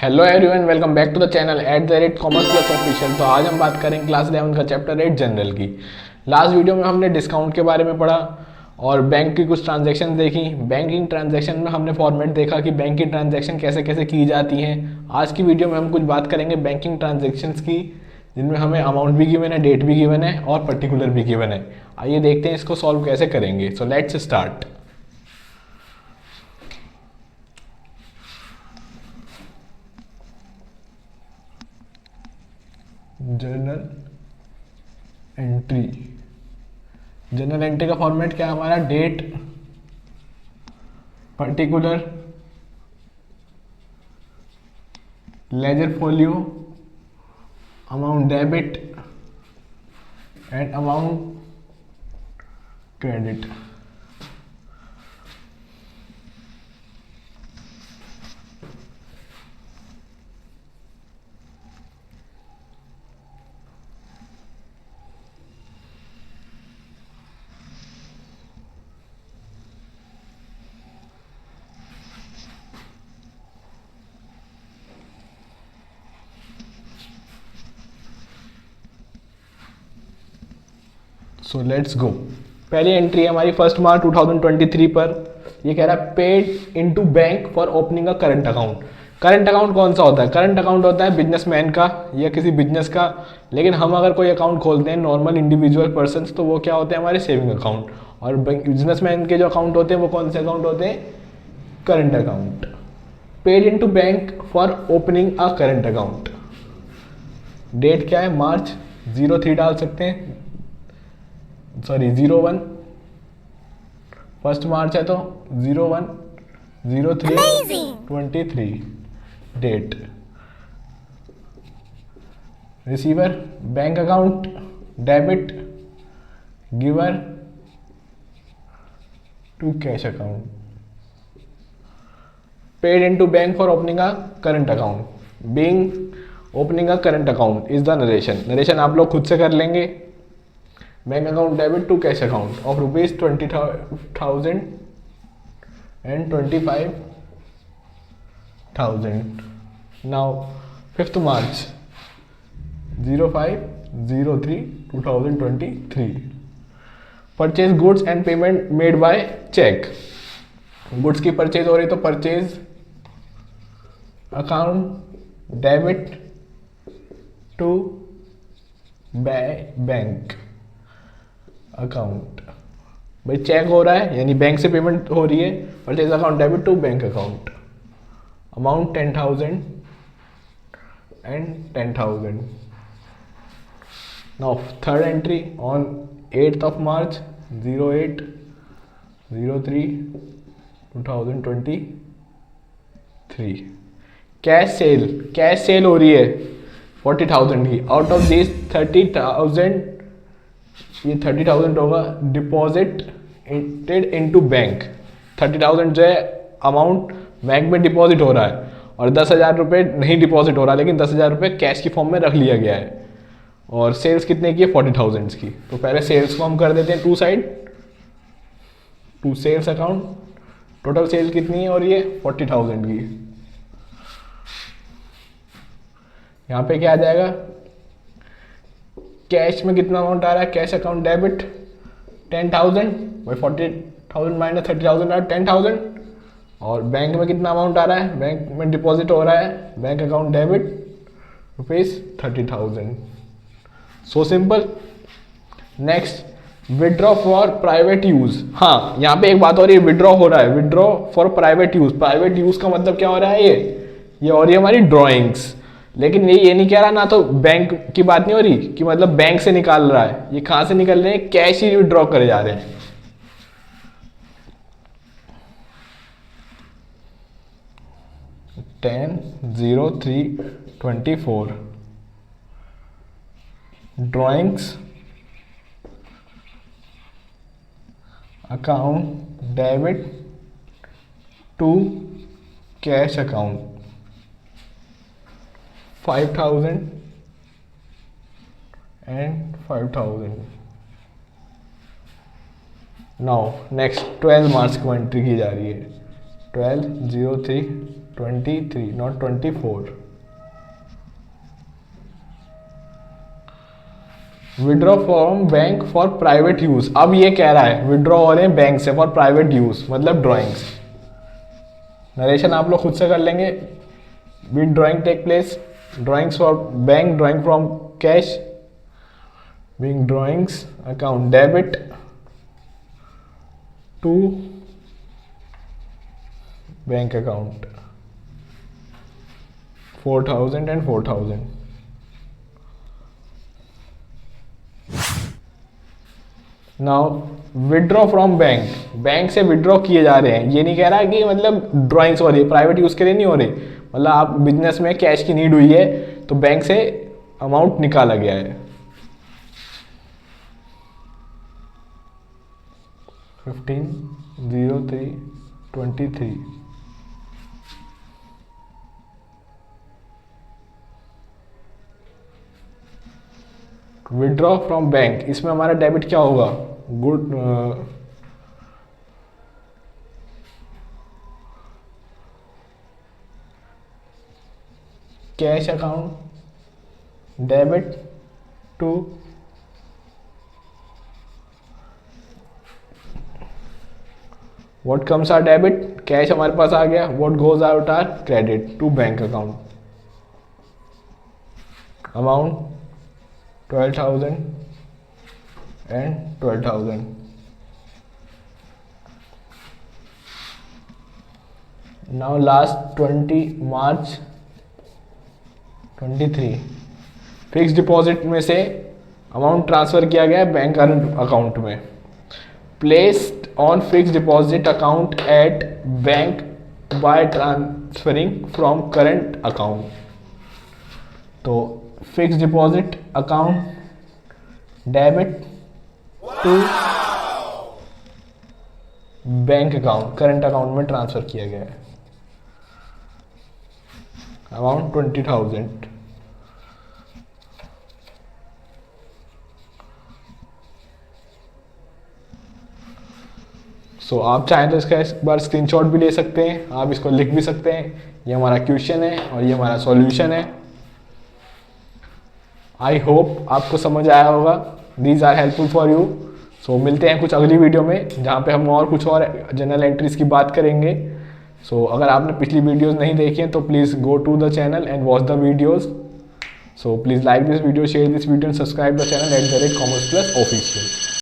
Hello everyone, welcome back to the channel @commerce plus official. तो आज हम बात करेंगे क्लास 11 का चैप्टर 8 जनरल की। लास्ट वीडियो में हमने डिस्काउंट के बारे में पढ़ा और बैंक की कुछ ट्रांजैक्शन देखी। बैंकिंग ट्रांजैक्शन में हमने फॉर्मेट देखा कि बैंक की ट्रांजैक्शन कैसे कैसे की जाती हैं। आज की वीडियो में हम कुछ बात करेंगे बैंकिंग ट्रांजेक्शन्स की, जिनमें हमें अमाउंट भी गिवन है, डेट भी गिवन है और पर्टिकुलर भी गिवन है। आइए देखते हैं इसको सॉल्व कैसे करेंगे। So let's start. Journal entry. Journal entry का फॉर्मेट क्या है हमारा? Date, particular, ledger folio, amount debit and amount credit. So let's go. पहली एंट्री है हमारी 1 मार्च 2023 पर। ये कह रहा है paid into bank for opening a current account. Current account कौन सा होता है? करंट अकाउंट होता है बिजनेसमैन का या किसी बिजनेस का। लेकिन हम अगर कोई अकाउंट खोलते हैं नॉर्मल इंडिविजुअल पर्सन, तो वो क्या होते हैं? हमारे सेविंग अकाउंट। और बिजनेसमैन के जो अकाउंट होते हैं वो कौन से अकाउंट होते हैं? Current account. Paid into bank for opening a current account. Date क्या है? मार्च 03 डाल सकते हैं, सॉरी 01। 1 मार्च है तो 01/03/23 date. Receiver bank account, debit, giver to cash account. Paid into bank for opening a current account. Being opening a current account is the narration. Narration आप लोग खुद से कर लेंगे। Bank account debit to cash account of ₹20,000 and 25,000। Now 5th March 05/03/2023। Purchase goods and payment made by cheque. Goods की purchase हो रही तो purchase account debit to bank account. भाई चेक हो रहा है यानी बैंक से पेमेंट हो रही है। Purchase account debit to bank account. Amount 10,000 and 10,000। Now third entry on 8th March 08/03/2023। Cash sale हो रही है 40,000 की। आउट ऑफ दिस 30,000, ये 30,000 होगा डिपॉजिटेड इनटू बैंक। 30,000 जो है अमाउंट बैंक में डिपॉजिट हो रहा है और 10,000 रुपये नहीं डिपॉजिट हो रहा, लेकिन 10,000 रुपये कैश की फॉर्म में रख लिया गया है। और सेल्स कितने की है? 40,000 की। तो पहले सेल्स को हम कर देते हैं to side, to sales account. Total sale कितनी है? और ये 40,000 की। यहाँ पे क्या आ जाएगा? कैश में कितना अमाउंट आ रहा है? कैश अकाउंट डेबिट 10,000, भाई 40,000 माइनस 30,000 आर 10,000। और बैंक में कितना अमाउंट आ रहा है? बैंक में डिपॉजिट हो रहा है bank account debit ₹30,000। So simple. Next, withdraw for private use. हाँ, यहाँ पे एक बात हो रही है, विड्रॉ हो रहा है, withdraw for private use. Private use का मतलब क्या हो रहा है? ये हो रही है हमारी ड्रॉइंग्स। लेकिन ये नहीं कह रहा ना, तो बैंक की बात नहीं हो रही कि मतलब बैंक से निकाल रहा है। ये कहां से निकल रहे हैं? कैश ही विड्रॉ करे जा रहे हैं। (10/03/24) drawings account debit to cash account 5,000 and 5,000। Now next 12 March को एंट्री की जा रही है। 12/03 23 not 24। Withdraw from bank for private use. अब ये कह रहा है विड्रॉ हो रहे हैं बैंक से फॉर प्राइवेट यूज, मतलब ड्राइंग्स। नरेशन आप लोग खुद से कर लेंगे। With drawing take place, drawings for bank, drawing from cash, being drawings account debit to bank account 4000 and 4000। Now withdraw from bank, bank से विड्रॉ किए जा रहे हैं। ये नहीं कह रहा कि मतलब ड्राइंग्स हो रही है, प्राइवेट यूज के लिए नहीं हो रही। मतलब आप बिजनेस में कैश की नीड हुई है तो बैंक से अमाउंट निकाला गया है। 15/03/23। विड्रॉ फ्रॉम बैंक, इसमें हमारा डेबिट क्या होगा? Good cash account debit to what comes are debit, cash हमारे पास आ गया। What goes out are credit to bank account. Amount 12,000 and 12,000। Now last 20 March 23 fix deposit में से अमाउंट ट्रांसफर किया गया है बैंक करंट अकाउंट में। Placed on fix deposit account at bank by transferring from current account. तो fix deposit account debit to bank account, current account में transfer किया गया है। अमाउंट 20,000। सो आप चाहें तो इसका एक बार स्क्रीनशॉट भी ले सकते हैं, आप इसको लिख भी सकते हैं। ये हमारा क्वेश्चन है और ये हमारा सॉल्यूशन है। आई होप आपको समझ आया होगा। These are helpful for you. So मिलते हैं कुछ अगली वीडियो में जहाँ पे हम और कुछ और जनरल एंट्रीज की बात करेंगे। सो अगर आपने पिछली वीडियोस नहीं देखी हैं तो please go to the channel and watch the videos. So please like this video, share this video and subscribe the channel @commerce plus official।